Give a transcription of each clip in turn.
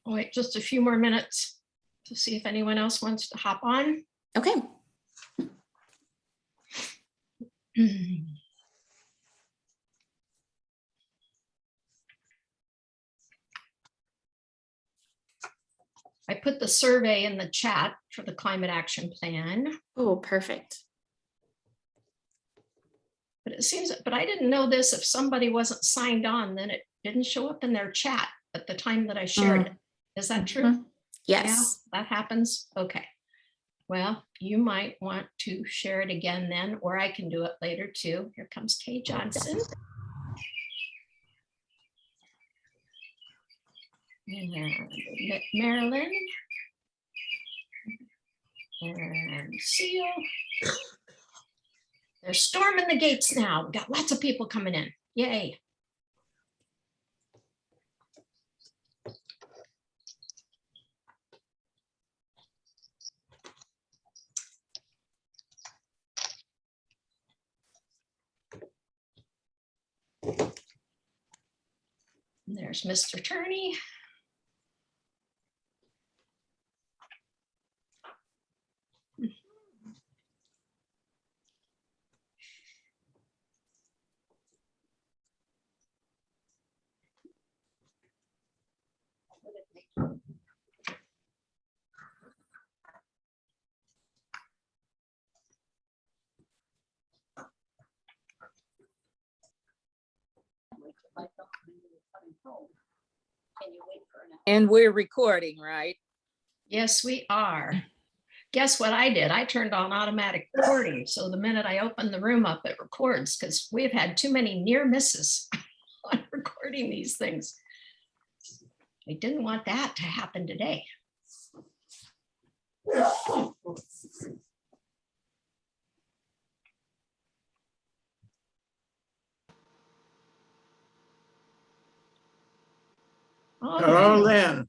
I'll wait just a few more minutes to see if anyone else wants to hop on. Okay. I put the survey in the chat for the climate action plan. Oh, perfect. But it seems, but I didn't know this, if somebody wasn't signed on, then it didn't show up in their chat at the time that I shared it. Is that true? Yes. Yeah, that happens. Okay. Well, you might want to share it again then, or I can do it later too. Here comes Kay Johnson. And Marilyn. And Seal. They're storming the gates now. We got lots of people coming in. Yay. And there's Mr. Turney. And we're recording, right? Yes, we are. Guess what I did? I turned on automatic recording. So the minute I open the room up, it records, because we've had too many near misses on recording these things. I didn't want that to happen today. All Hello, right. Lynn.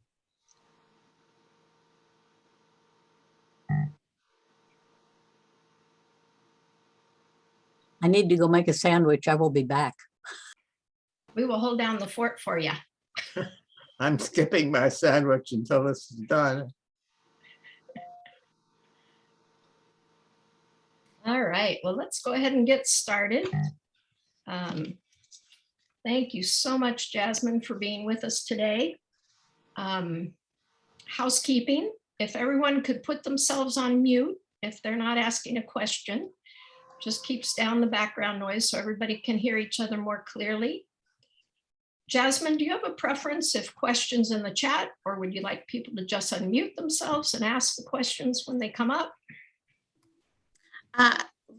I need to go make a sandwich. I will be back. We will hold down the fort for you. I'm skipping my sandwich until this is done. All right, well, let's go ahead and get started. Thank you so much, Jasmine, for being with us today. Housekeeping, if everyone could put themselves on mute if they're not asking a question, just keeps down the background noise so everybody can hear each other more clearly. Jasmine, do you have a preference if questions in the chat, or would you like people to just unmute themselves and ask the questions when they come up?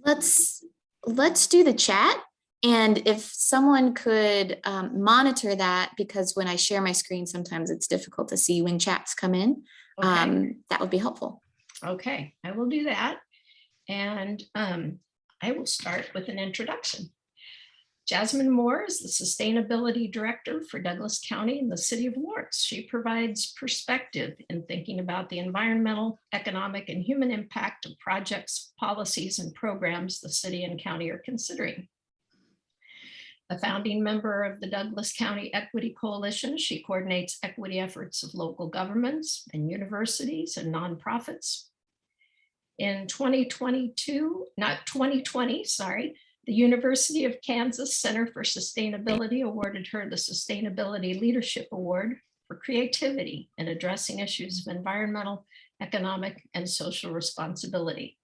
Let's do the chat. And if someone could monitor that, because when I share my screen, sometimes it's difficult to see when chats come in. Okay. That would be helpful. Okay, I will do that. And I will start with an introduction. Jasmin Moore is the Sustainability Director for Douglas County in the City of Lawrence. She provides perspective in thinking about the environmental, economic, and human impact of projects, policies, and programs the city and county are considering. A founding member of the Douglas County Equity Coalition, she coordinates equity efforts of local governments and universities and nonprofits. In 2020, the University of Kansas Center for Sustainability awarded her the Sustainability Leadership Award for creativity in addressing issues of environmental, economic, and social responsibility.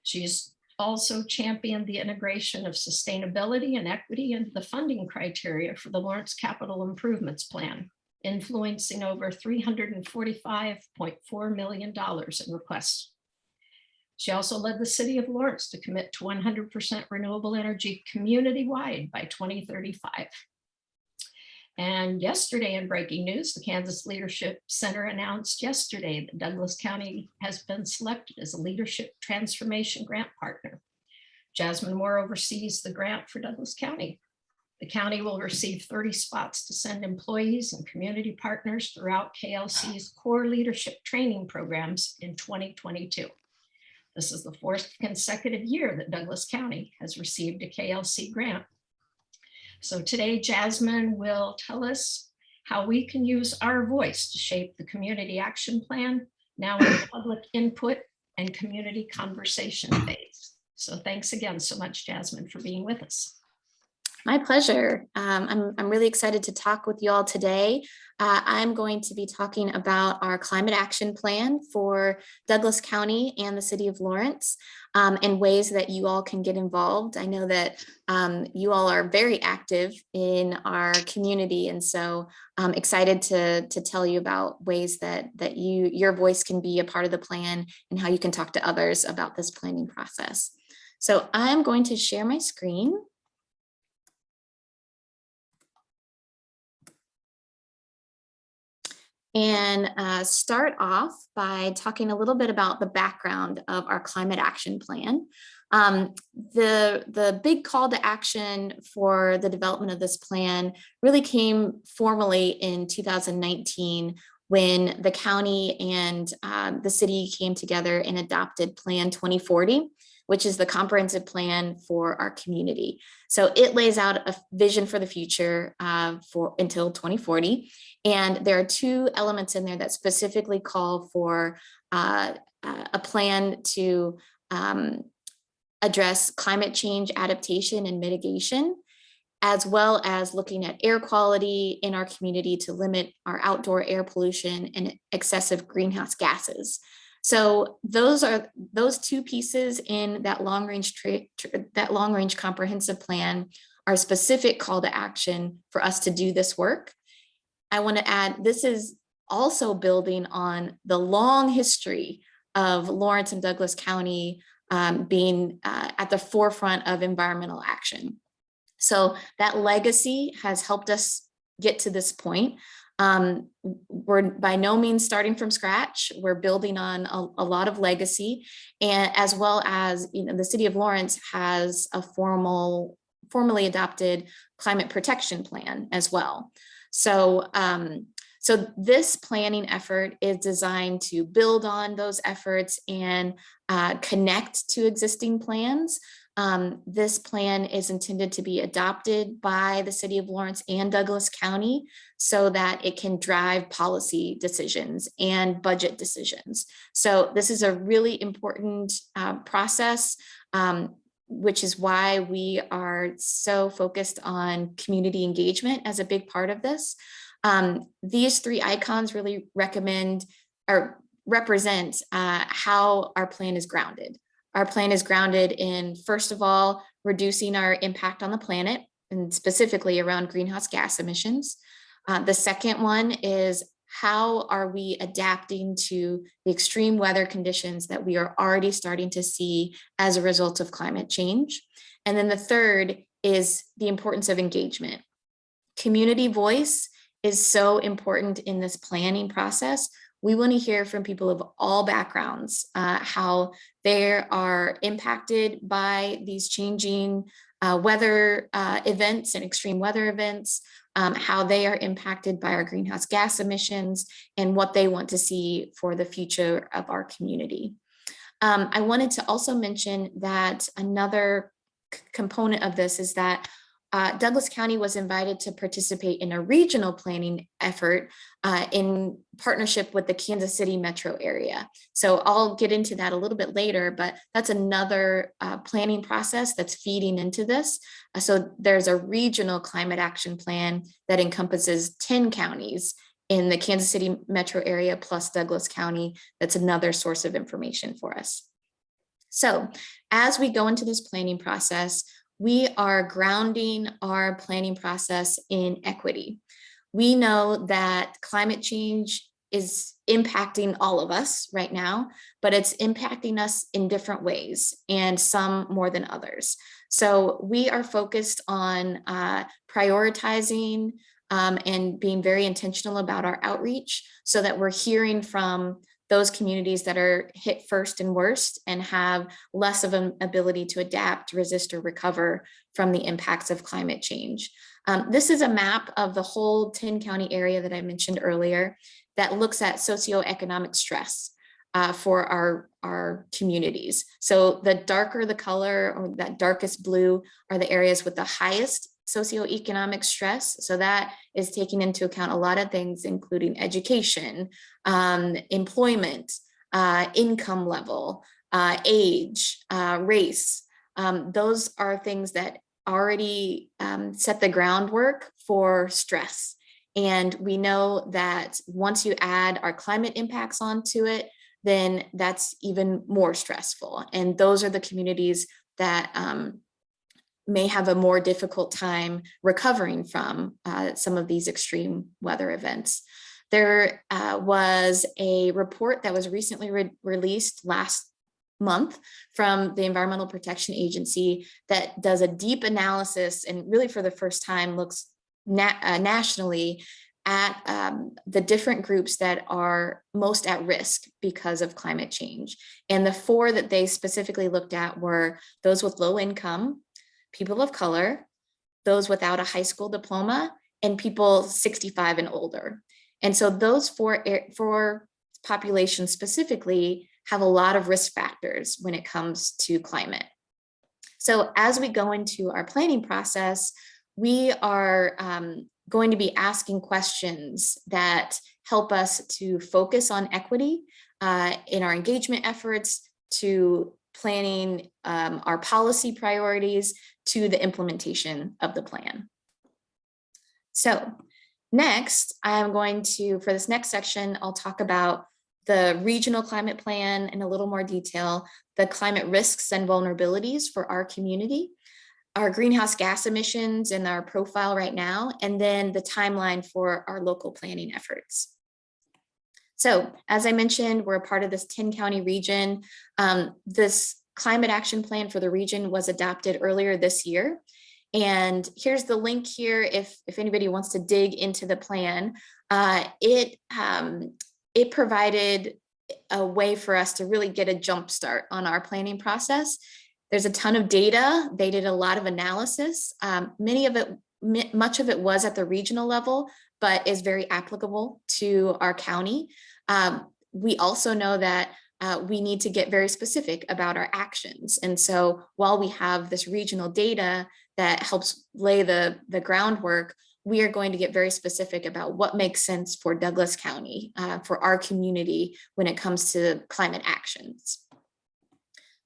She's also championed the integration of sustainability and equity into the funding criteria for the Lawrence Capital Improvements Plan, influencing over $345.4 million in requests. She also led the City of Lawrence to commit to 100% renewable energy community-wide by 2035. And yesterday, in breaking news, the Kansas Leadership Center announced yesterday that Douglas County has been selected as a Leadership Transformation Grant Partner. Jasmin Moore oversees the grant for Douglas County. The county will receive 30 spots to send employees and community partners throughout KLC's core leadership training programs in 2022. This is the fourth consecutive year that Douglas County has received a KLC grant. So today, Jasmin will tell us how we can use our voice to shape the community action plan, now in the public input and community conversation phase. So thanks again so much, Jasmin, for being with us. My pleasure. I'm really excited to talk with you all today. I'm going to be talking about our climate action plan for Douglas County and the city of Lawrence, and ways that you all can get involved. I know that you all are very active in our community, and so I'm excited to tell you about ways that your voice can be a part of the plan and how you can talk to others about this planning process. So I'm going to share my screen. And start off by talking a little bit about the background of our climate action plan. The big call to action for the development of this plan really came formally in 2019 when the county and the city came together and adopted Plan 2040, which is the comprehensive plan for our community. So it lays out a vision for the future for until 2040. And there are two elements in there that specifically call for a plan to address climate change adaptation and mitigation, as well as looking at air quality in our community to limit our outdoor air pollution and excessive greenhouse gases. So those two pieces in that long range comprehensive plan are specific call to action for us to do this work. I want to add, this is also building on the long history of Lawrence and Douglas County being at the forefront of environmental action. So that legacy has helped us get to this point. We're by no means starting from scratch. We're building on a lot of legacy, and as well as, the city of Lawrence has a formally adopted climate protection plan as well. So this planning effort is designed to build on those efforts and connect to existing plans. This plan is intended to be adopted by the city of Lawrence and Douglas County so that it can drive policy decisions and budget decisions. So this is a really important process, which is why we are so focused on community engagement as a big part of this. These three icons really represent how our plan is grounded. Our plan is grounded in, first of all, reducing our impact on the planet, and specifically around greenhouse gas emissions. The second one is, how are we adapting to the extreme weather conditions that we are already starting to see as a result of climate change? And then the third is the importance of engagement. Community voice is so important in this planning process. We want to hear from people of all backgrounds, how they are impacted by these changing weather events and extreme weather events, how they are impacted by our greenhouse gas emissions, and what they want to see for the future of our community. I wanted to also mention that another component of this is that Douglas County was invited to participate in a regional planning effort in partnership with the Kansas City metro area. So I'll get into that a little bit later, but that's another planning process that's feeding into this. So there's a regional climate action plan that encompasses 10 counties in the Kansas City metro area plus Douglas County. That's another source of information for us. So as we go into this planning process, we are grounding our planning process in equity. We know that climate change is impacting all of us right now, but it's impacting us in different ways, and some more than others. So we are focused on prioritizing and being very intentional about our outreach so that we're hearing from those communities that are hit first and worst and have less of an ability to adapt, resist, or recover from the impacts of climate change. This is a map of the whole 10 county area that I mentioned earlier that looks at socioeconomic stress for our communities. So the darker the color, or that darkest blue, are the areas with the highest socioeconomic stress. So that is taking into account a lot of things, including education, employment, income level, age, race. Those are things that already set the groundwork for stress. And we know that once you add our climate impacts onto it, then that's even more stressful. And those are the communities that may have a more difficult time recovering from some of these extreme weather events. There was a report that was recently released last month from the Environmental Protection Agency that does a deep analysis and really for the first time looks nationally at the different groups that are most at risk because of climate change. And the 4 that they specifically looked at were those with low income, people of color, those without a high school diploma, and people 65 and older. And so those 4 populations specifically have a lot of risk factors when it comes to climate. So as we go into our planning process, we are going to be asking questions that help us to focus on equity in our engagement efforts, to planning our policy priorities, to the implementation of the plan. So next, I'm going to, for this next section, I'll talk about the regional climate plan in a little more detail, the climate risks and vulnerabilities for our community, our greenhouse gas emissions and our profile right now, and then the timeline for our local planning efforts. So as I mentioned, we're a part of this 10-county region. This climate action plan for the region was adopted earlier this year. And here's the link here if anybody wants to dig into the plan. It provided a way for us to really get a jump start on our planning process. There's a ton of data. They did a lot of analysis. Much of it was at the regional level, but is very applicable to our county. We also know that we need to get very specific about our actions. And so while we have this regional data that helps lay the groundwork, we are going to get very specific about what makes sense for Douglas County, for our community when it comes to climate actions.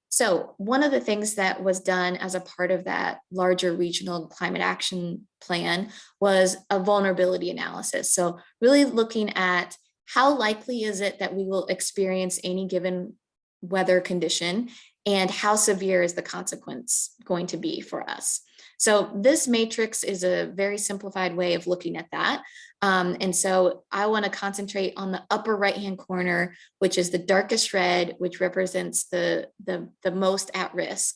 So one of the things that was done as a part of that larger regional climate action plan was a vulnerability analysis. So really looking at how likely is it that we will experience any given weather condition and how severe is the consequence going to be for us. So this matrix is a very simplified way of looking at that. And so I want to concentrate on the upper right-hand corner, which is the darkest red, which represents the most at-risk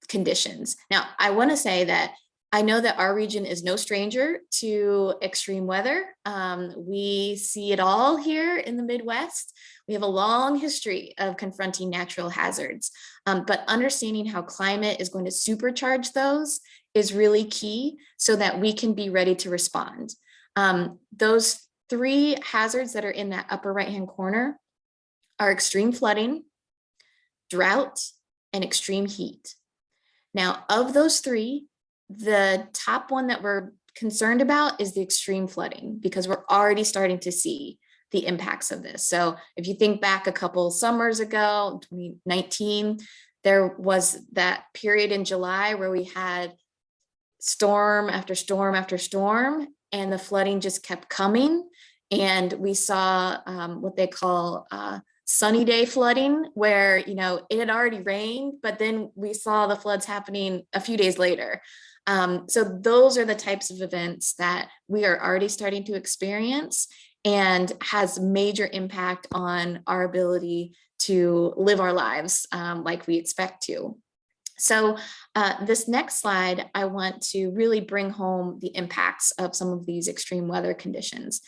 conditions. Now, I want to say that I know that our region is no stranger to extreme weather. We see it all here in the Midwest. We have a long history of confronting natural hazards, but understanding how climate is going to supercharge those is really key so that we can be ready to respond. Those 3 hazards that are in that upper right-hand corner are extreme flooding, drought, and extreme heat. Now, of those 3, the top one that we're concerned about is the extreme flooding, because we're already starting to see the impacts of this. So if you think back a couple summers ago, 2019, there was that period in July where we had storm after storm after storm, and the flooding just kept coming. And we saw what they call sunny day flooding, where, you know, it had already rained, but then we saw the floods happening a few days later. So those are the types of events that we are already starting to experience and has major impact on our ability to live our lives like we expect to. So this next slide, I want to really bring home the impacts of some of these extreme weather conditions.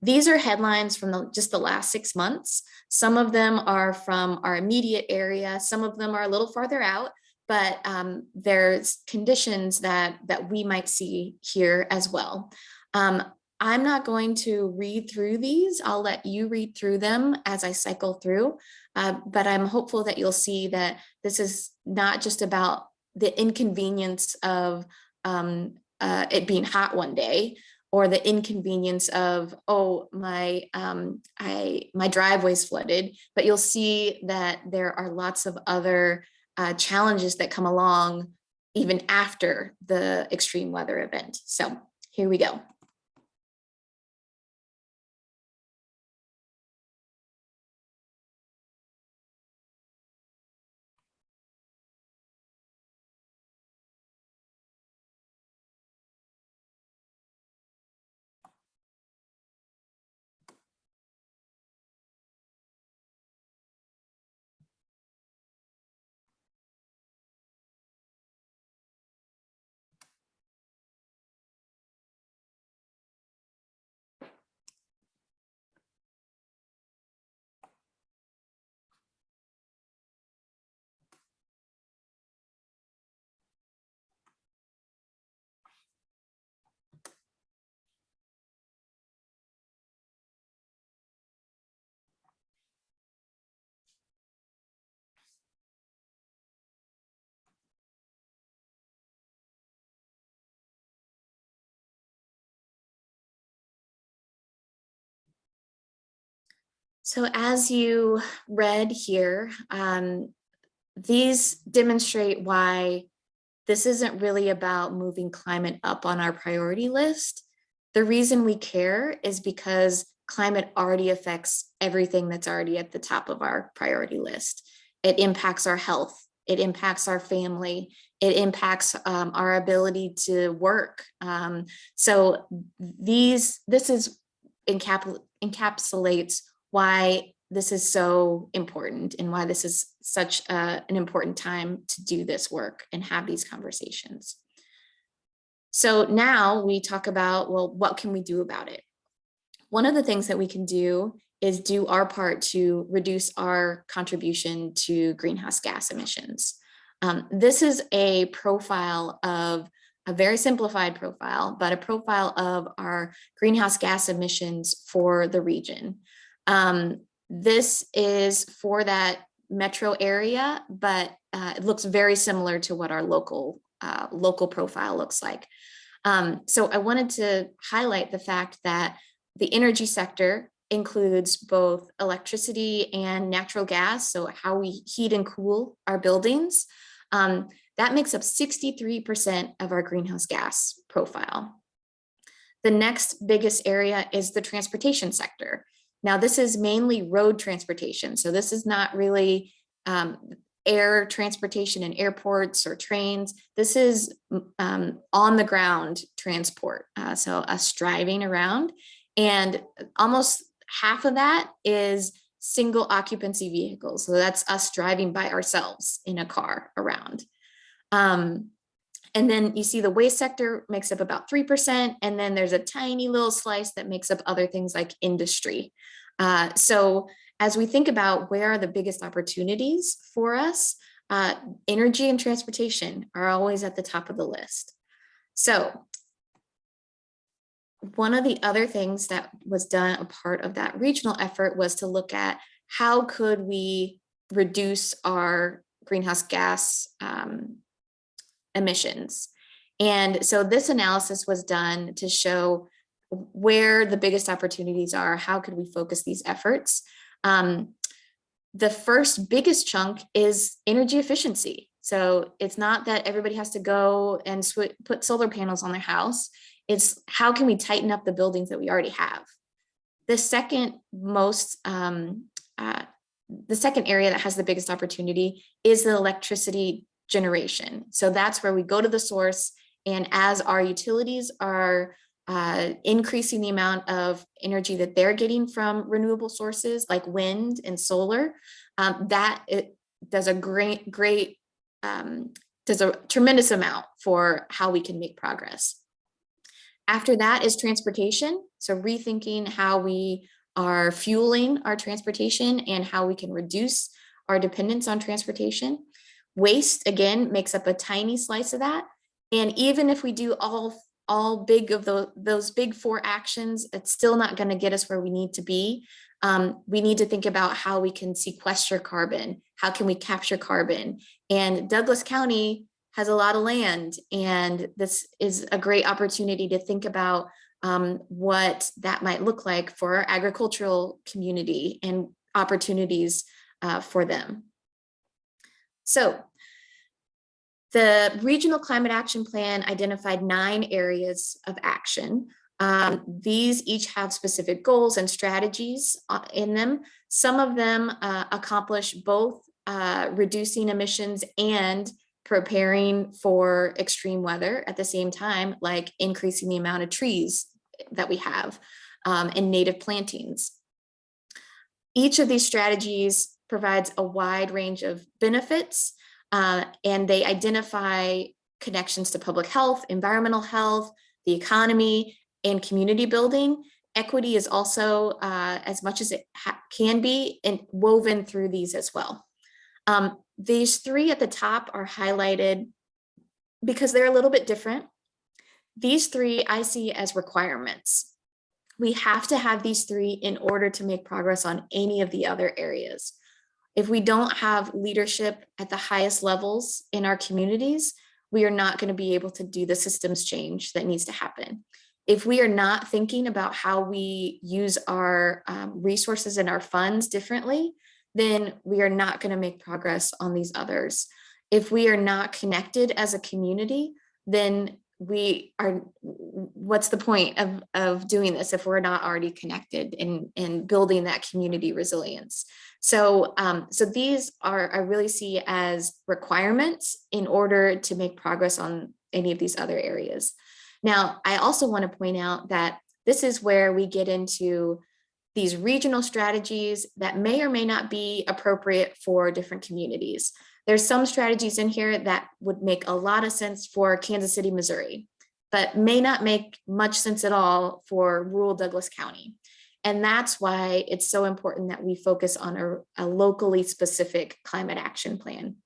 These are headlines from just the last 6 months. Some of them are from our immediate area. Some of them are a little farther out, but there's conditions that we might see here as well. I'm not going to read through these. I'll let you read through them as I cycle through, but I'm hopeful that you'll see that this is not just about the inconvenience of it being hot one day, or the inconvenience of, oh, my driveway's flooded, but you'll see that there are lots of other challenges that come along even after the extreme weather event. So here we go. So as you read here, these demonstrate why this isn't really about moving climate up on our priority list. The reason we care is because climate already affects everything that's already at the top of our priority list. It impacts our health, it impacts our family, it impacts our ability to work. So this is encapsulates why this is so important and why this is such an important time to do this work and have these conversations. So now we talk about, well, what can we do about it? One of the things that we can do is do our part to reduce our contribution to greenhouse gas emissions. This is a profile of a very simplified profile, but a profile of our greenhouse gas emissions for the region. This is for that metro area, but it looks very similar to what our local profile looks like. So I wanted to highlight the fact that the energy sector includes both electricity and natural gas, so how we heat and cool our buildings. That makes up 63% of our greenhouse gas profile. The next biggest area is the transportation sector. Now, this is mainly road transportation. So this is not really air transportation in airports or trains. This is on the ground transport. So us driving around, and almost half of that is single occupancy vehicles. So that's us driving by ourselves in a car around. And then you see the waste sector makes up about 3%. And then there's a tiny little slice that makes up other things like industry. So as we think about where are the biggest opportunities for us, energy and transportation are always at the top of the list. So one of the other things that was done, a part of that regional effort, was to look at how could we reduce our greenhouse gas emissions. And so this analysis was done to show where the biggest opportunities are, how could we focus these efforts. The first biggest chunk is energy efficiency. So it's not that everybody has to go and put solar panels on their house. It's how can we tighten up the buildings that we already have. The second area that has the biggest opportunity is the electricity generation. So that's where we go to the source, and as our utilities are increasing the amount of energy that they're getting from renewable sources like wind and solar, that it does a does a tremendous amount for how we can make progress. After that is transportation. So rethinking how we are fueling our transportation and how we can reduce our dependence on transportation. Waste, again, makes up a tiny slice of that. And even if we do all big of those big four actions, it's still not going to get us where we need to be. We need to think about how we can sequester carbon. How can we capture carbon? And Douglas County has a lot of land, and this is a great opportunity to think about what that might look like for our agricultural community and opportunities for them. So the Regional Climate Action Plan identified 9 areas of action. These each have specific goals and strategies in them. Some of them accomplish both reducing emissions and preparing for extreme weather at the same time, like increasing the amount of trees that we have and native plantings. Each of these strategies provides a wide range of benefits, and they identify connections to public health, environmental health, the economy, and community building. Equity is also, as much as it can be, woven through these as well. These 3 at the top are highlighted because they're a little bit different. These 3 I see as requirements. We have to have these 3 in order to make progress on any of the other areas. If we don't have leadership at the highest levels in our communities, we are not going to be able to do the systems change that needs to happen. If we are not thinking about how we use our resources and our funds differently, then we are not going to make progress on these others. If we are not connected as a community, then what's the point of doing this if we're not already connected and building that community resilience? So these I really see as requirements in order to make progress on any of these other areas. Now, I also want to point out that this is where we get into these regional strategies that may or may not be appropriate for different communities. There's some strategies in here that would make a lot of sense for Kansas City, Missouri, but may not make much sense at all for rural Douglas County. And that's why it's so important that we focus on a locally specific climate action plan,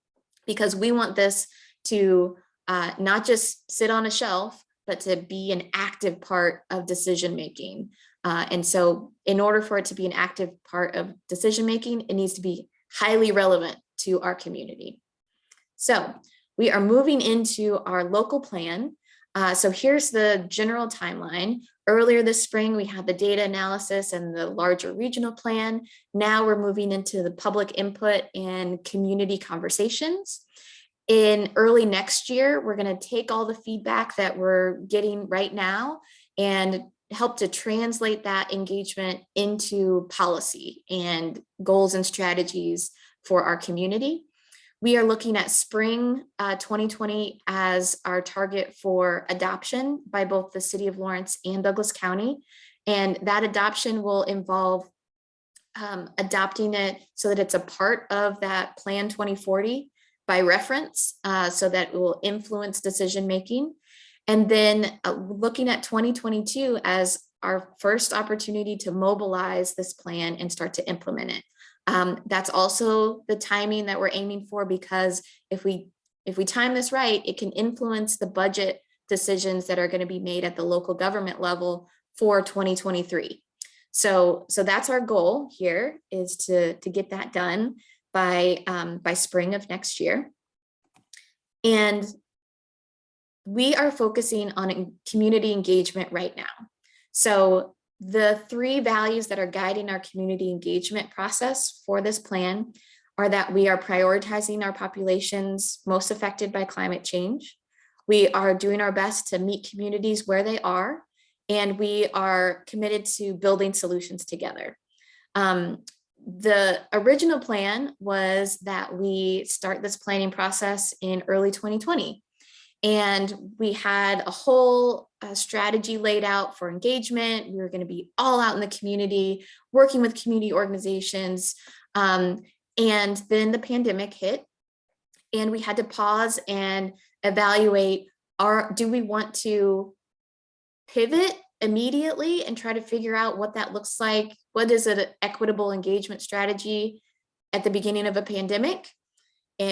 because we want this to not just sit on a shelf, but to be an active part of decision making. And so in order for it to be an active part of decision making, it needs to be highly relevant to our community. So we are moving into our local plan. So here's the general timeline. Earlier this spring, we had the data analysis and the larger regional plan. Now we're moving into the public input and community conversations. In early next year, we're going to take all the feedback that we're getting right now and help to translate that engagement into policy and goals and strategies for our community. We are looking at spring 2020 as our target for adoption by both the City of Lawrence and Douglas County. And that adoption will involve adopting it so that it's a part of that Plan 2040 by reference, so that it will influence decision making. And then looking at 2022 as our first opportunity to mobilize this plan and start to implement it. That's also the timing that we're aiming for, because if we time this right, it can influence the budget decisions that are going to be made at the local government level for 2023. So that's our goal here, is to get that done by spring of next year. And we are focusing on community engagement right now. So the 3 values that are guiding our community engagement process for this plan are that we are prioritizing our populations most affected by climate change. We are doing our best to meet communities where they are, and we are committed to building solutions together. The original plan was that we start this planning process in early 2020. And we had a whole strategy laid out for engagement. We were going to be all out in the community, working with community organizations. And then the pandemic hit, and we had to pause and evaluate, do we want to pivot immediately and try to figure out what that looks like? What is an equitable engagement strategy at the beginning of a pandemic,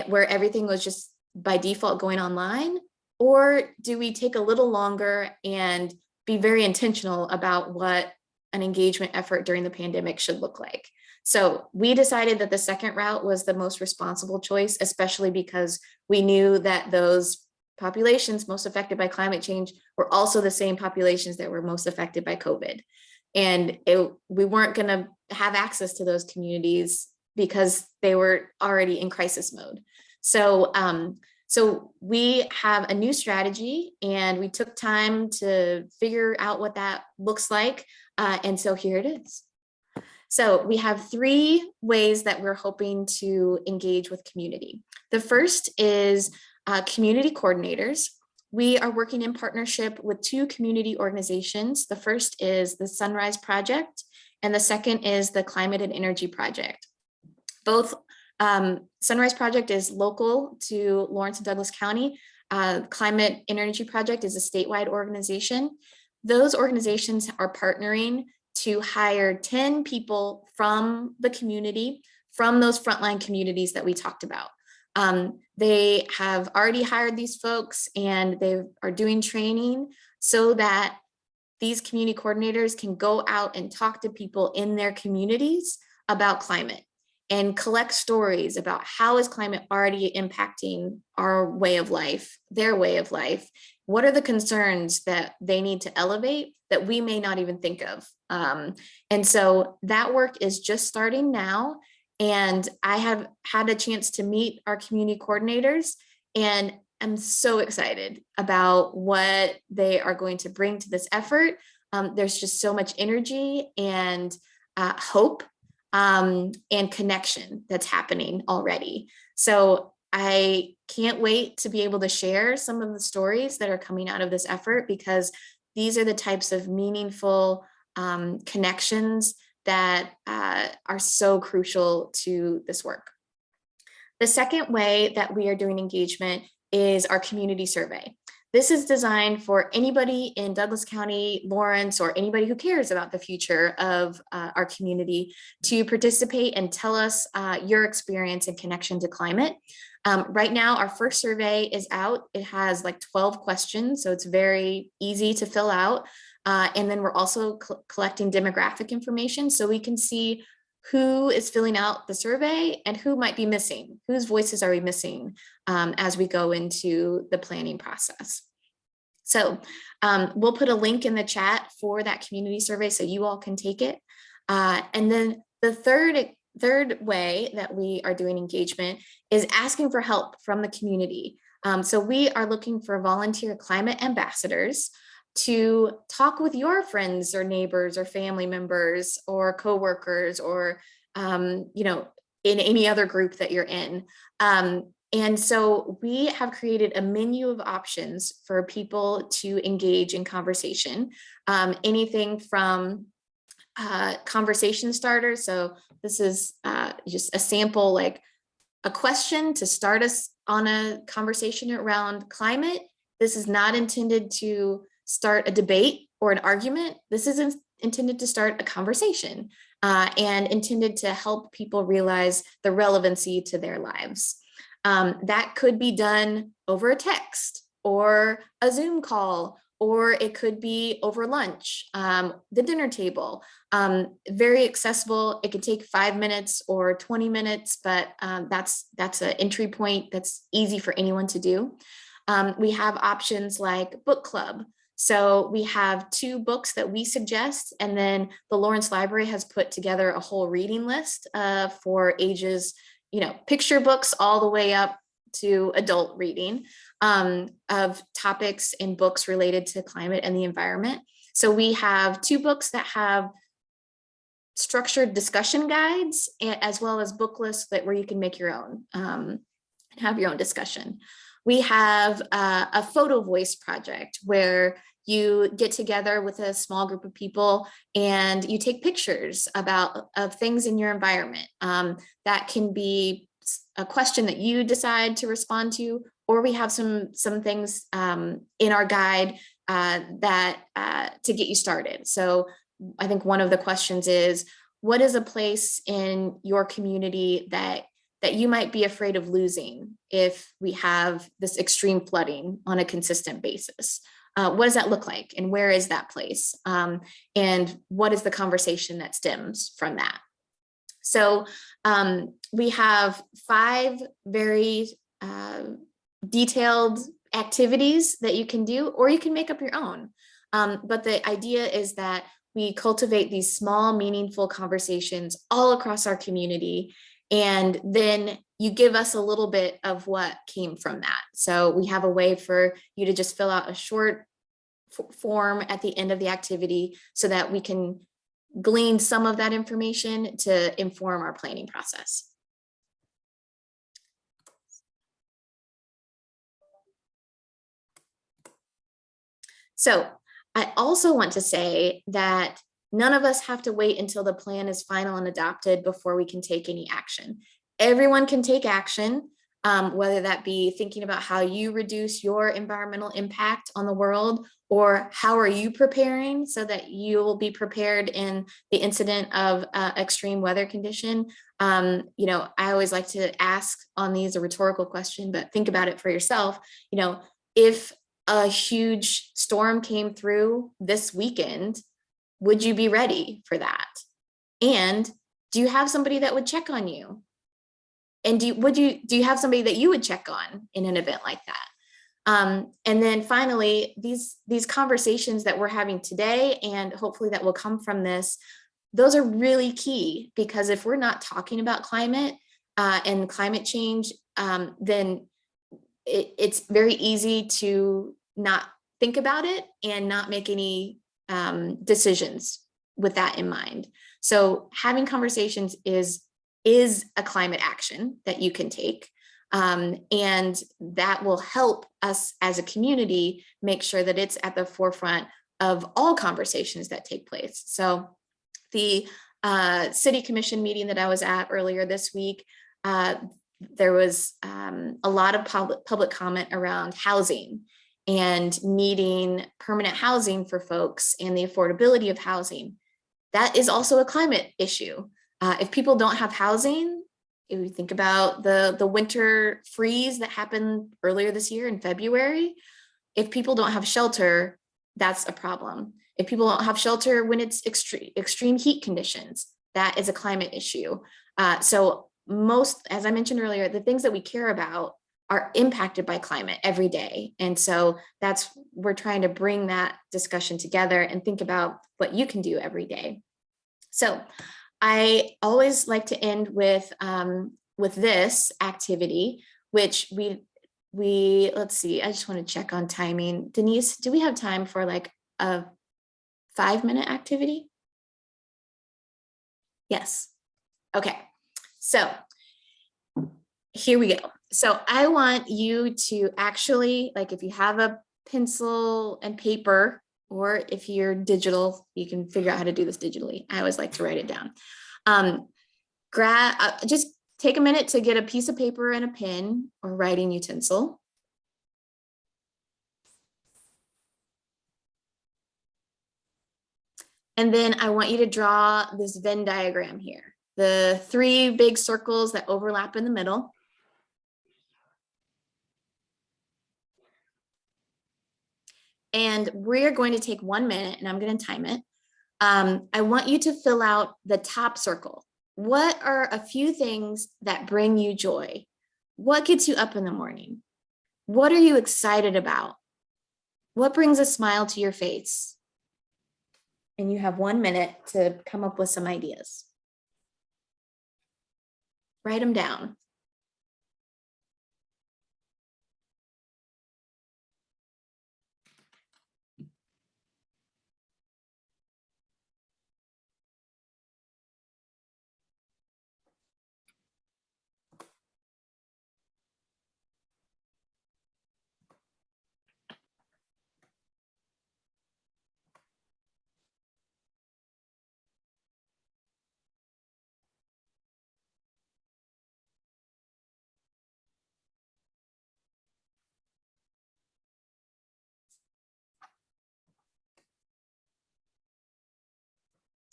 where everything was just by default going online? Or do we take a little longer and be very intentional about what an engagement effort during the pandemic should look like? So we decided that the second route was the most responsible choice, especially because we knew that those populations most affected by climate change were also the same populations that were most affected by COVID. And we weren't going to have access to those communities because they were already in crisis mode. So, so we have a new strategy, and we took time to figure out what that looks like. And so here it is. So we have 3 ways that we're hoping to engage with community. The first is community coordinators. We are working in partnership with 2 community organizations. The first is the Sunrise Project, and the second is the Climate and Energy Project. Both Sunrise Project is local to Lawrence and Douglas County. Climate and Energy Project is a statewide organization. Those organizations are partnering to hire 10 people from the community, from those frontline communities that we talked about. They have already hired these folks, and they are doing training so that these community coordinators can go out and talk to people in their communities about climate and collect stories about how is climate already impacting our way of life, their way of life. What are the concerns that they need to elevate that we may not even think of? And so that work is just starting now. And I have had a chance to meet our community coordinators, and I'm so excited about what they are going to bring to this effort. There's just so much energy and hope and connection that's happening already. So I can't wait to be able to share some of the stories that are coming out of this effort, because these are the types of meaningful connections that are so crucial to this work. The second way that we are doing engagement is our community survey. This is designed for anybody in Douglas County, Lawrence, or anybody who cares about the future of our community to participate and tell us your experience and connection to climate. Right now, our first survey is out. It has like 12 questions, so it's very easy to fill out. And then we're also collecting demographic information so we can see who is filling out the survey and who might be missing, whose voices are we missing as we go into the planning process. So we'll put a link in the chat for that community survey so you all can take it. And then the third way that we are doing engagement is asking for help from the community. So we are looking for volunteer climate ambassadors to talk with your friends or neighbors or family members or coworkers or you know, in any other group that you're in. And so we have created a menu of options for people to engage in conversation. Anything from conversation starters. So this is just a sample, like a question to start us on a conversation around climate. This is not intended to start a debate or an argument. This is intended to start a conversation and intended to help people realize the relevancy to their lives. That could be done over a text or a Zoom call, or it could be over lunch, the dinner table. Very accessible. It could take 5 minutes or 20 minutes, but that's an entry point that's easy for anyone to do. We have options like book club. So we have 2 books that we suggest, and then the Lawrence Library has put together a whole reading list for ages, you know, picture books all the way up to adult reading of topics and books related to climate and the environment. So we have 2 books that have structured discussion guides, as well as book lists where you can make your own, have your own discussion. We have a photo voice project where you get together with a small group of people and you take pictures of things in your environment. That can be a question that you decide to respond to, or we have some things in our guide that to get you started. So I think one of the questions is, what is a place in your community that you might be afraid of losing if we have this extreme flooding on a consistent basis? What does that look like? And where is that place? And what is the conversation that stems from that? So we have 5 very detailed activities that you can do, or you can make up your own. But the idea is that we cultivate these small, meaningful conversations all across our community. And then you give us a little bit of what came from that. So we have a way for you to just fill out a short form at the end of the activity so that we can glean some of that information to inform our planning process. So I also want to say that none of us have to wait until the plan is final and adopted before we can take any action. Everyone can take action, whether that be thinking about how you reduce your environmental impact on the world, or how are you preparing so that you will be prepared in the incident of extreme weather condition. You know, I always like to ask on these a rhetorical question, but think about it for yourself. You know, if a huge storm came through this weekend, would you be ready for that? And do you have somebody that would check on you? And do you have somebody that you would check on in an event like that? And then finally, these conversations that we're having today, and hopefully that will come from this, those are really key, because if we're not talking about climate and climate change, then it's very easy to not think about it and not make any decisions with that in mind. So having conversations is a climate action that you can take. And that will help us as a community make sure that it's at the forefront of all conversations that take place. So the city commission meeting that I was at earlier this week, there was a lot of public comment around housing and needing permanent housing for folks and the affordability of housing. That is also a climate issue. If people don't have housing, if you think about the winter freeze that happened earlier this year in February, if people don't have shelter, that's a problem. If people don't have shelter when it's extreme heat conditions, that is a climate issue. So most, as I mentioned earlier, the things that we care about are impacted by climate every day. And so we're trying to bring that discussion together and think about what you can do every day. So I always like to end with this activity, which we let's see, I just want to check on timing. Denise, do we have time for like a 5-minute activity? Yes. Okay. So here we go. So I want you to actually, like, if you have a pencil and paper, or if you're digital, you can figure out how to do this digitally. I always like to write it down. Just take a minute to get a piece of paper and a pen or writing utensil. And then I want you to draw this Venn diagram here. The 3 big circles that overlap in the middle. And we're going to take 1 minute, and I'm going to time it. I want you to fill out the top circle. What are a few things that bring you joy? What gets you up in the morning? What are you excited about? What brings a smile to your face? And you have 1 minute to come up with some ideas. Write them down.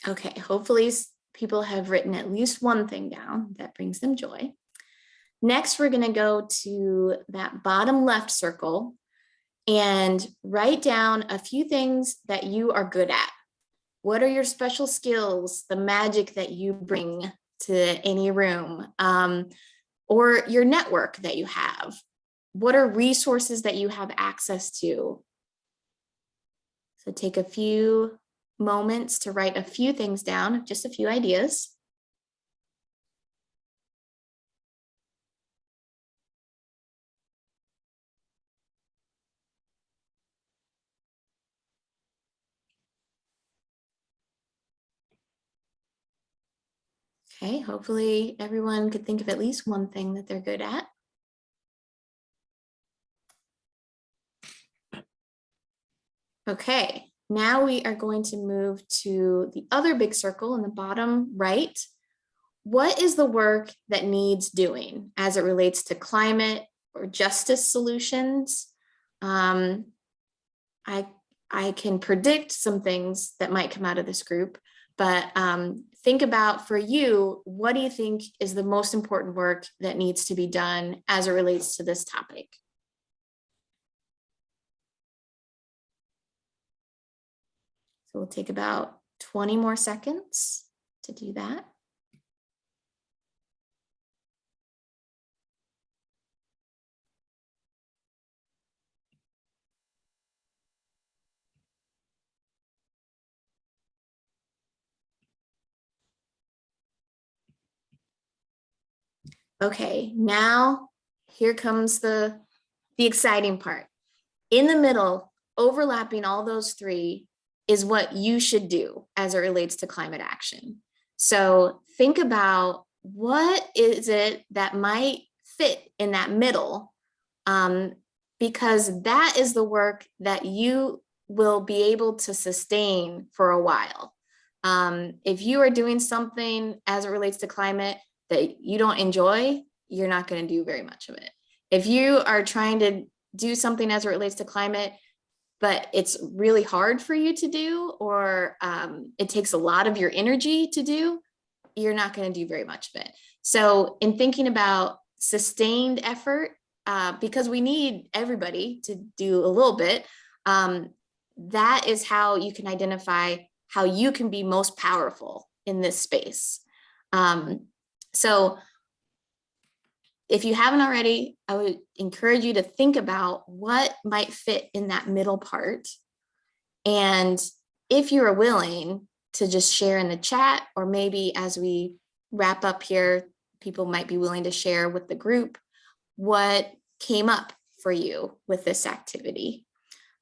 Okay, hopefully people have written at least one thing down that brings them joy. Next, we're going to go to that bottom left circle and write down a few things that you are good at. What are your special skills, the magic that you bring to any room, or your network that you have? what are resources that you have access to? So take a few moments to write a few things down, just a few ideas. Okay, hopefully everyone could think of at least one thing that they're good at. Okay, now we are going to move to the other big circle in the bottom right. What is the work that needs doing as it relates to climate or justice solutions? I can predict some things that might come out of this group, but think about, for you, what do you think is the most important work that needs to be done as it relates to this topic? So we'll take about 20 more seconds to do that. Okay, now here comes the exciting part. In the middle, overlapping all those three, is what you should do as it relates to climate action. So think about, what is it that might fit in that middle, because that is the work that you will be able to sustain for a while. If you are doing something as it relates to climate that you don't enjoy, you're not going to do very much of it. If you are trying to do something as it relates to climate, but it's really hard for you to do, or it takes a lot of your energy to do, you're not going to do very much of it. So in thinking about sustained effort, because we need everybody to do a little bit, that is how you can identify how you can be most powerful in this space. So if you haven't already, I would encourage you to think about what might fit in that middle part. And if you're willing to just share in the chat, or maybe as we wrap up here, people might be willing to share with the group what came up for you with this activity.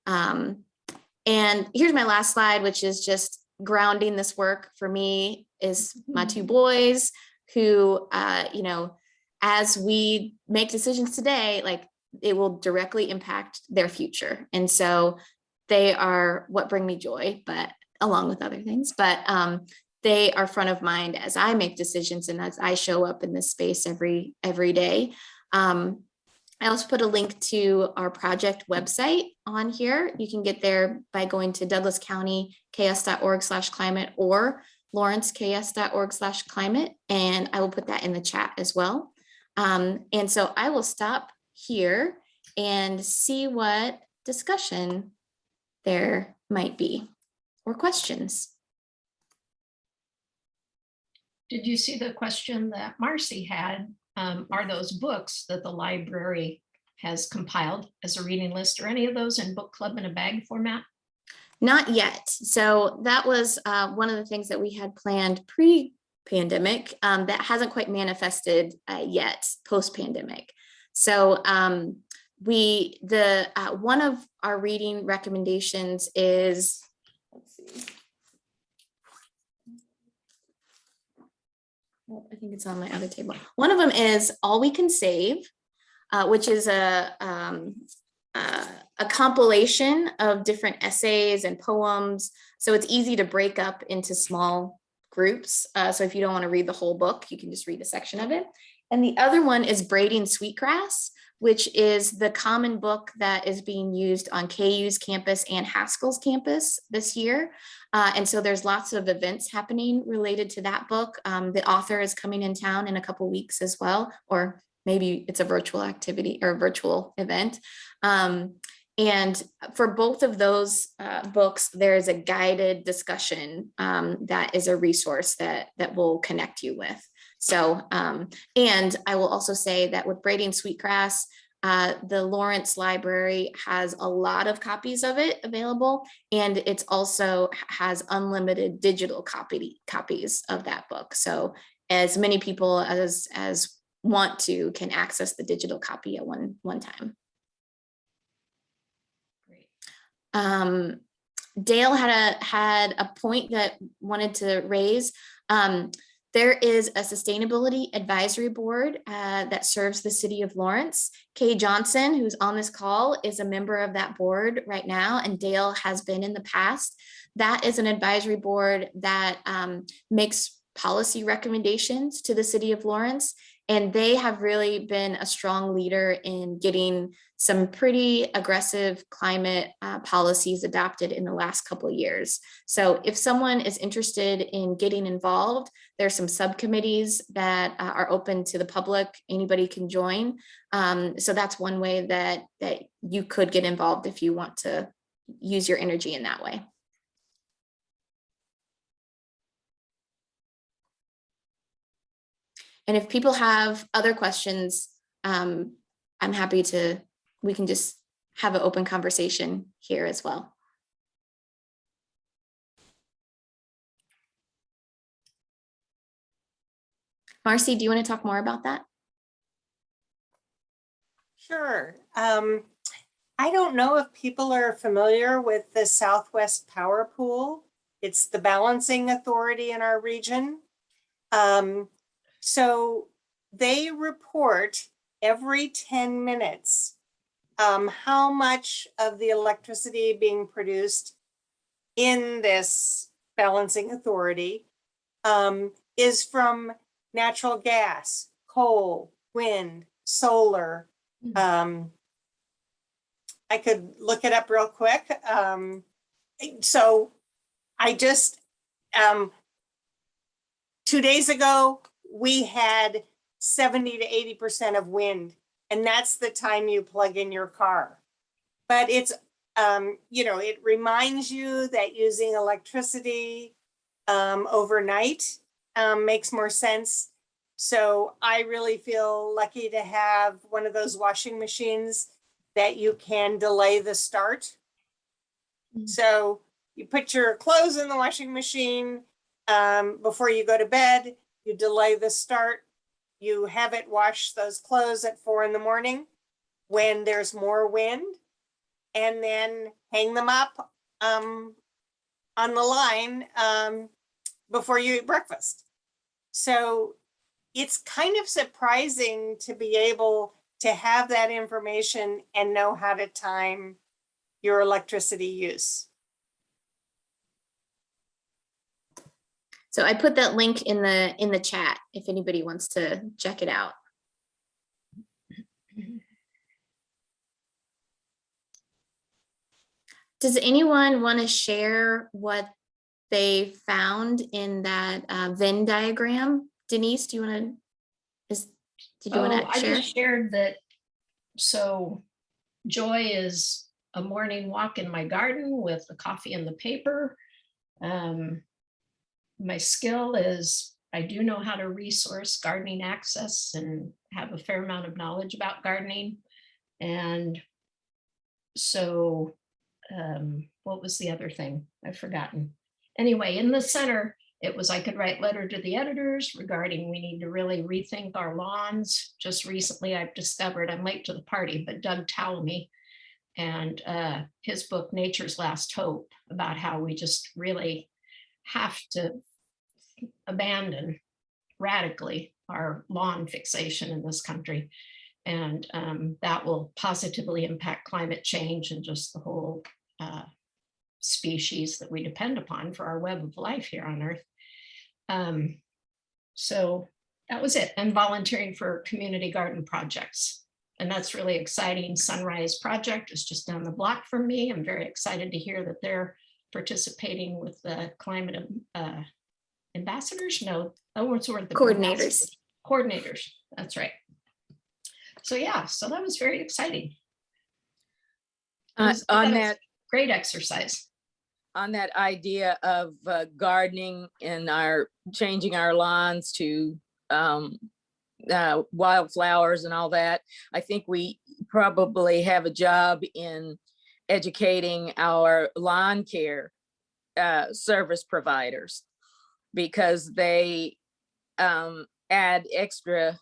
And here's my last slide, which is just grounding this work for me is my two boys who, as we make decisions today, like, it will directly impact their future. And so they are what bring me joy, but along with other things, but they are front of mind as I make decisions and as I show up in this space every day. I also put a link to our project website on here. You can get there by going to douglascountyks.org/climate or lawrenceks.org/climate. And I will put that in the chat as well. And so I will stop here and see what discussion there might be or questions. Did you see the question that Marcy had? Are those books that the library has compiled as a reading list, or any of those in book club in a bag format? Not yet. So that was one of the things that we had planned pre-pandemic that hasn't quite manifested yet post-pandemic. So one of our reading recommendations is, let's see. Well, I think it's on my other table. One of them is All We Can Save, which is a compilation of different essays and poems. So it's easy to break up into small groups. So if you don't want to read the whole book, you can just read a section of it. And the other one is Braiding Sweetgrass, which is the common book that is being used on KU's campus and Haskell's campus this year. And so there's lots of events happening related to that book. The author is coming in town in a couple weeks as well, or maybe it's a virtual activity or a virtual event. And for both of those books, there is a guided discussion that is a resource that will connect you with. So, and I will also say that with Braiding Sweetgrass, The Lawrence Library has a lot of copies of it available, and it's also has unlimited digital copies of that book. So as many people as want to can access the digital copy at one time. Great. Dale had a point that wanted to raise. There is a sustainability advisory board that serves the city of Lawrence. Kay Johnson, who's on this call, is a member of that board right now, and Dale has been in the past. That is an advisory board that makes policy recommendations to the city of Lawrence, and they have really been a strong leader in getting some pretty aggressive climate policies adopted in the last couple of years. So if someone is interested in getting involved, there's some subcommittees that are open to the public. Anybody can join. So that's one way that you could get involved if you want to use your energy in that way. And if people have other questions, I'm happy to, we can just have an open conversation here as well. Marcy, do you want to talk more about that? Sure. I don't know if people are familiar with the Southwest Power Pool. It's the balancing authority in our region. So they report every 10 minutes how much of the electricity being produced in this balancing authority is from natural gas, coal, wind, solar. I could look it up real quick. So I just, 2 days ago, we had 70 to 80% of wind, and that's the time you plug in your car. But it's, it reminds you that using electricity overnight makes more sense. So I really feel lucky to have one of those washing machines that you can delay the start. So you put your clothes in the washing machine before you go to bed, you delay the start, you have it wash those clothes at 4 in the morning when there's more wind, and then hang them up on the line before you eat breakfast. So it's kind of surprising to be able to have that information and know how to time your electricity use. So I put that link in the chat if anybody wants to check it out. Does anyone want to share what they found in that Venn diagram? Denise, do you want to? Did you want to share? I just shared that. So joy is a morning walk in my garden with the coffee and the paper. My skill is I do know how to resource gardening access and have a fair amount of knowledge about gardening. And so what was the other thing? I've forgotten. Anyway, in the center, it was I could write letter to the editors regarding we need to really rethink our lawns. Just recently, I've discovered, I'm late to the party, but Doug Talmy and his book, Nature's Last Hope, about how we just really have to abandon radically our lawn fixation in this country. And that will positively impact climate change and just the whole species that we depend upon for our web of life here on Earth. So that was it. And volunteering for community garden projects. And that's really exciting. Sunrise Project is just down the block from me. I'm very excited to hear that they're participating with the climate ambassadors. No, what's the word? The Coordinators. Coordinators. That's right. So yeah, so that was very exciting. On that great exercise. On that idea of gardening and changing our lawns to wildflowers and all that. I think we probably have a job in educating our lawn care service providers, because they add extra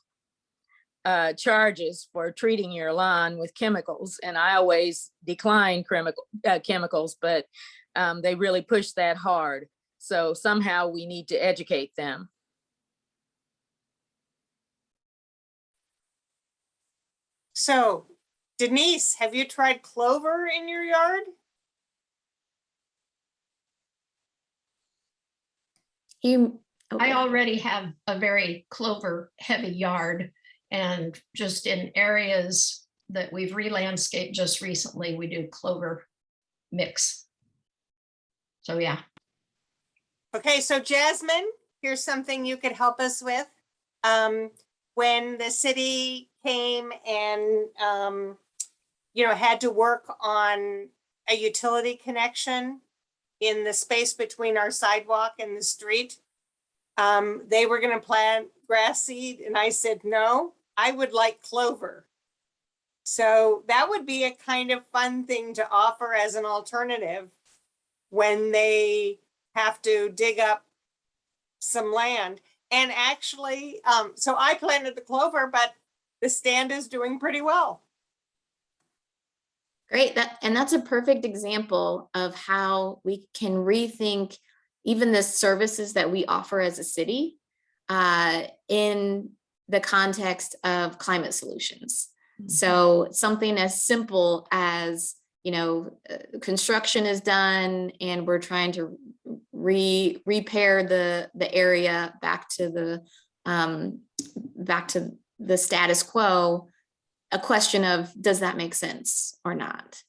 charges for treating your lawn with chemicals. And I always decline chemicals, but they really push that hard. So somehow we need to educate them. So Denise, have you tried clover in your yard? You, I already have a very clover heavy yard, and just in areas that we've re-landscaped just recently, we do clover mix. So yeah. Okay, so Jasmine, here's something you could help us with. When the city came and, had to work on a utility connection in the space between our sidewalk and the street, they were gonna plant grass seed, and I said, no, I would like clover. So that would be a kind of fun thing to offer as an alternative when they have to dig up some land. And actually, so I planted the clover, but the stand is doing pretty well. great, that's a perfect example of how we can rethink even the services that we offer as a city in the context of climate solutions. So something as simple as, construction is done and we're trying to repair the area back to the status quo. A question of, does that make sense or not?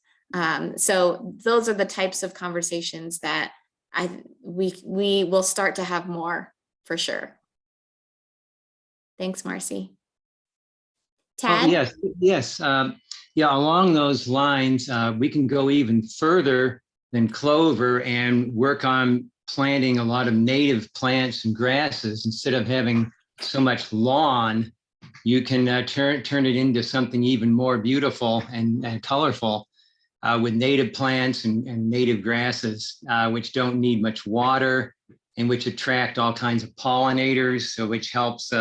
So those are the types of conversations that we will start to have more, for sure. Thanks, Marcy. Tad? Oh, yes. Yeah, along those lines, we can go even further than clover and work on planting a lot of native plants and grasses. Instead of having so much lawn, you can turn it into something even more beautiful and colorful with native plants and native grasses, which don't need much water and which attract all kinds of pollinators, so which helps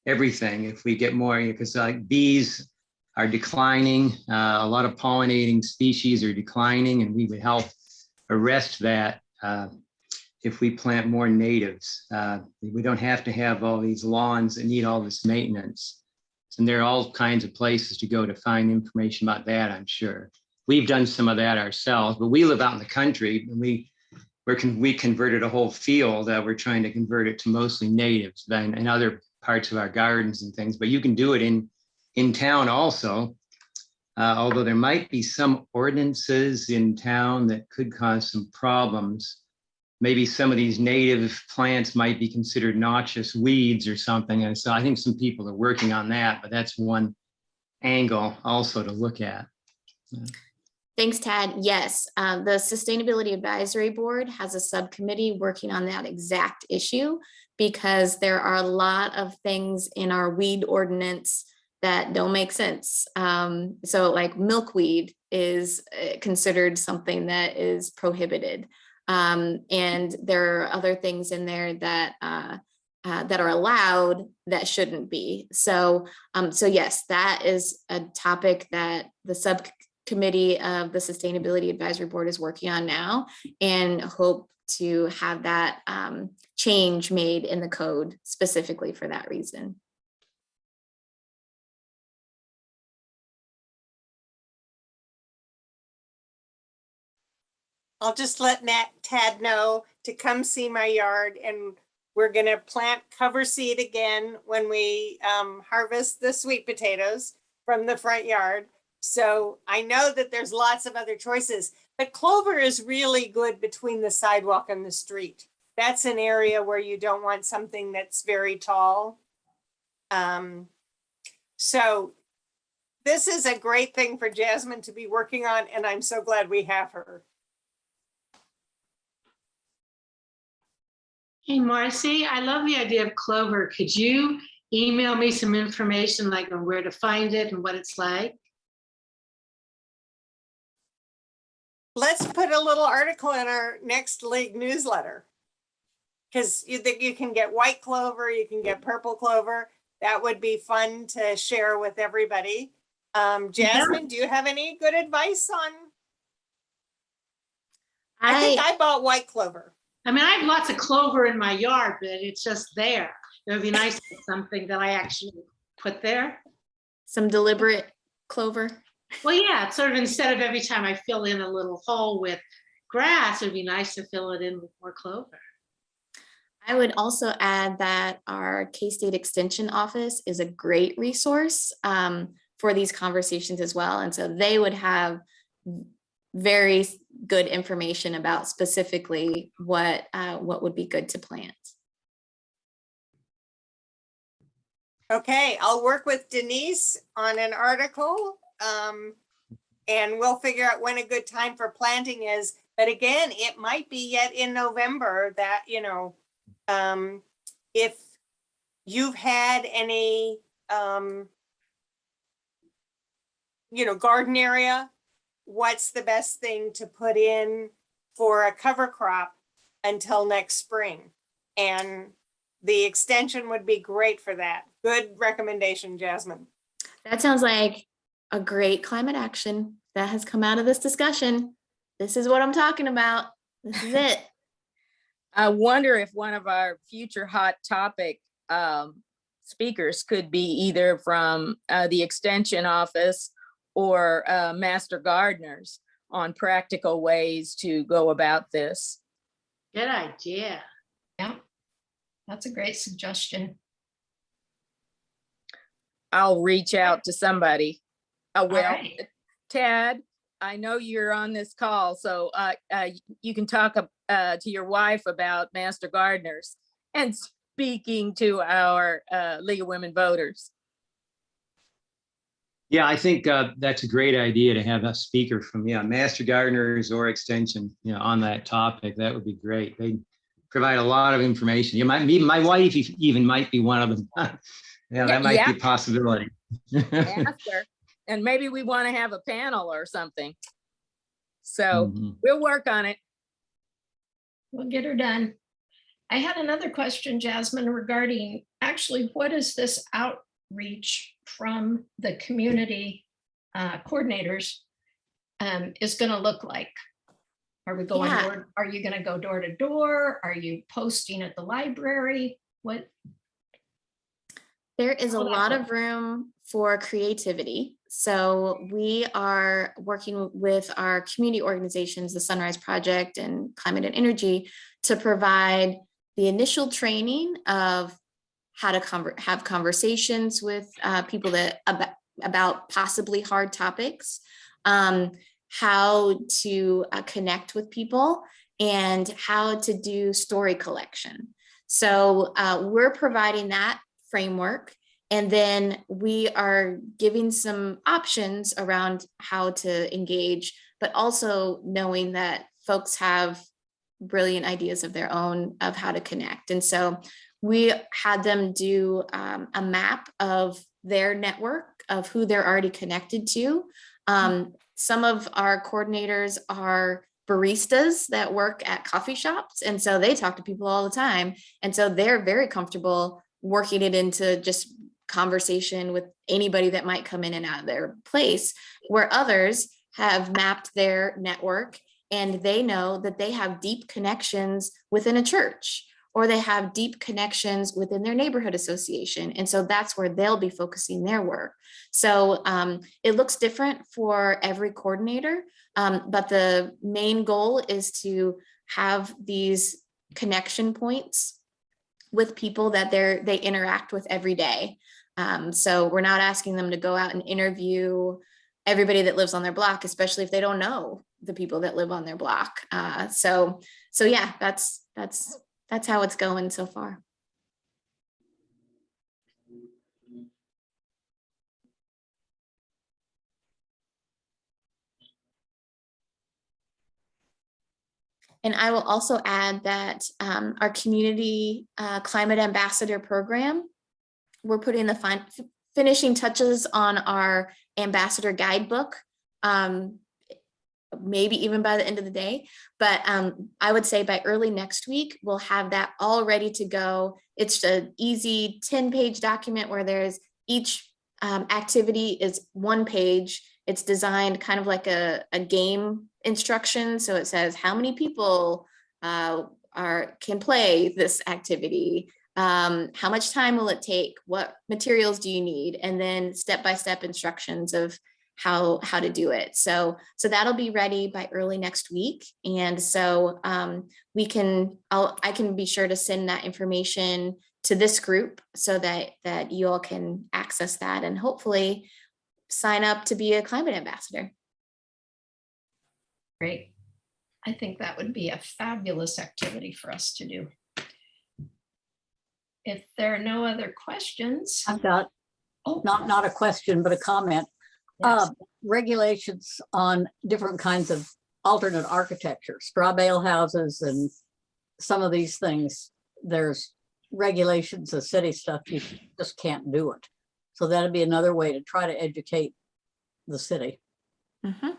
everything. If we get more, because bees are declining, a lot of pollinating species are declining, and we would help arrest that if we plant more natives. We don't have to have all these lawns that need all this maintenance. And there are all kinds of places to go to find information about that, I'm sure. We've done some of that ourselves, but we live out in the country, and we converted a whole field. We're trying to convert it to mostly natives and other parts of our gardens and things, but you can do it in town also. Although there might be some ordinances in town that could cause some problems. Maybe some of these native plants might be considered noxious weeds or something. And so I think some people are working on that, but that's one angle also to look at. Yeah. Thanks, Tad. Yes, the Sustainability Advisory Board has a subcommittee working on that exact issue, because there are a lot of things in our weed ordinance that don't make sense. So like milkweed is considered something that is prohibited. And there are other things in there that are allowed that shouldn't be. So yes, that is a topic that the subcommittee of the Sustainability Advisory Board is working on now, and hope to have that change made in the code specifically for that reason. I'll just let Tad know to come see my yard, and we're gonna plant cover seed again when we harvest the sweet potatoes from the front yard. So I know that there's lots of other choices, but clover is really good between the sidewalk and the street. That's an area where you don't want something that's very tall. So this is a great thing for Jasmine to be working on, and I'm so glad we have her. Hey, Marcy, I love the idea of clover. Could you email me some information like on where to find it and what it's like? Let's put a little article in our next league newsletter. Because you can get white clover, you can get purple clover. That would be fun to share with everybody. Jasmine, do you have any good advice on? I think I bought white clover. I mean, I have lots of clover in my yard, but it's just there. It would be nice to have something that I actually put there. Some deliberate clover. Well, yeah, it's sort of instead of every time I fill in a little hole with grass, it'd be nice to fill it in with more clover. I would also add that our K-State Extension Office is a great resource for these conversations as well. And so they would have very good information about specifically what would be good to plant. Okay, I'll work with Denise on an article and we'll figure out when a good time for planting is. But again, it might be yet in November that, you know, if you've had any, you know, garden area, what's the best thing to put in for a cover crop until next spring? And the extension would be great for that. Good recommendation, Jasmine. That sounds like a great climate action that has come out of this discussion. This is what I'm talking about. This is it. I wonder if one of our future hot topic speakers could be either from the Extension Office or Master Gardeners on practical ways to go about this. Good idea. Yeah, that's a great suggestion. I'll reach out to somebody. Well, right. Tad, I know you're on this call, so you can talk to your wife about Master Gardeners and speaking to our League of Women Voters. Yeah, I think that's a great idea to have a speaker from Master Gardeners or Extension, on that topic. That would be great. They provide a lot of information. My wife even might be one of them. That might be a possibility. Ask her. And maybe we want to have a panel or something. So we'll work on it. We'll get her done. I had another question, Jasmine, regarding actually what is this outreach from the community coordinators is going to look like? Are we going are you going to go door to door? Are you posting at the library? What? There is a lot of room for creativity. So we are working with our community organizations, the Sunrise Project and Climate and Energy, to provide the initial training of how to have conversations with people about possibly hard topics, how to connect with people, and how to do story collection. So we're providing that framework. And then we are giving some options around how to engage, but also knowing that folks have brilliant ideas of their own of how to connect. And so we had them do a map of their network of who they're already connected to. Some of our coordinators are baristas that work at coffee shops. And so they talk to people all the time. And so they're very comfortable working it into just conversation with anybody that might come in and out of their place, where others have mapped their network and they know that they have deep connections within a church, or they have deep connections within their neighborhood association. And so that's where they'll be focusing their work. So it looks different for every coordinator, but the main goal is to have these connection points with people that they interact with every day. So we're not asking them to go out and interview everybody that lives on their block, especially if they don't know the people that live on their block. So yeah, that's how it's going so far. And I will also add that our community climate ambassador program, we're putting the finishing touches on our ambassador guidebook. Maybe even by the end of the day, but I would say by early next week, we'll have that all ready to go. It's an easy 10-page document where there's each activity is 1 page. It's designed kind of like a game instruction. So it says how many people can play this activity, how much time will it take, what materials do you need, and then step-by-step instructions of how to do it. So that'll be ready by early next week. And so I can be sure to send that information to this group so that you all can access that and hopefully sign up to be a climate ambassador. Great. I think that would be a fabulous activity for us to do. If there are no other questions. I've got not a question, but a comment. Yes. Regulations on different kinds of alternate architecture, straw bale houses and some of these things. There's regulations of city stuff, you just can't do it. So that'd be another way to try to educate the city. Mm-hmm.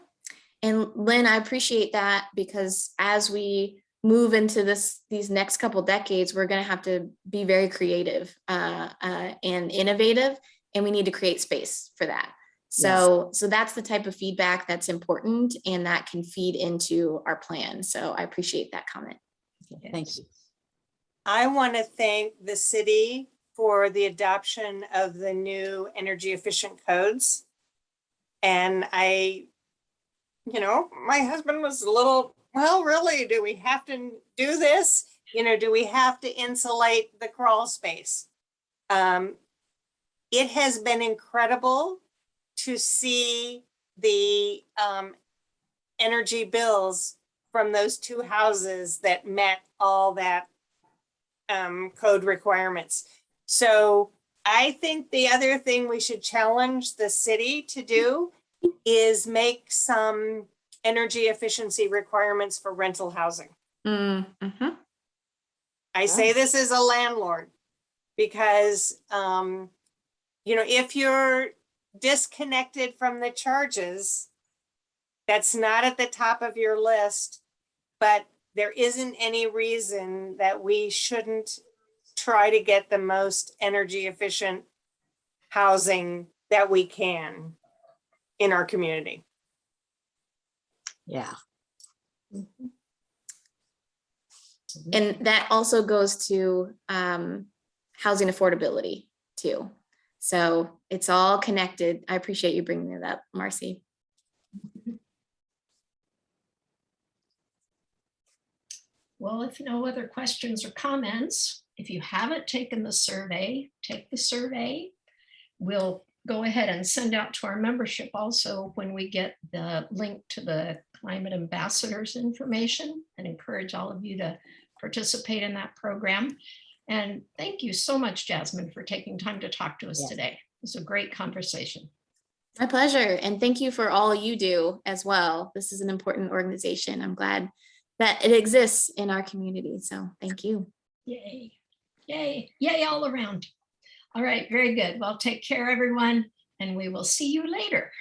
And Lynn, I appreciate that, because as we move into these next couple decades, we're going to have to be very creative and innovative, and we need to create space for that. So that's the type of feedback that's important, and that can feed into our plan. So I appreciate that comment. Okay, thank you. I want to thank the city for the adoption of the new energy efficient codes. And my husband was a little, well, really, do we have to do this? Do we have to insulate the crawl space? It has been incredible to see the energy bills from those 2 houses that met all that code requirements. So I think the other thing we should challenge the city to do is make some energy efficiency requirements for rental housing. Mm-hmm. I say this as a landlord because, if you're disconnected from the charges, that's not at the top of your list, but there isn't any reason that we shouldn't try to get the most energy efficient housing that we can in our community. Yeah. And that also goes to housing affordability too. So it's all connected. I appreciate you bringing it up, Marcy. Well, if no other questions or comments, if you haven't taken the survey, take the survey. We'll go ahead and send out to our membership also when we get the link to the Climate Ambassadors information, and encourage all of you to participate in that program. And thank you so much, Jasmin, for taking time to talk to us today. It was a great conversation. My pleasure. And thank you for all you do as well. This is an important organization. I'm glad that it exists in our community. So thank you. Yay, yay, yay all around. All right, very good. Well, take care, everyone, and we will see you later.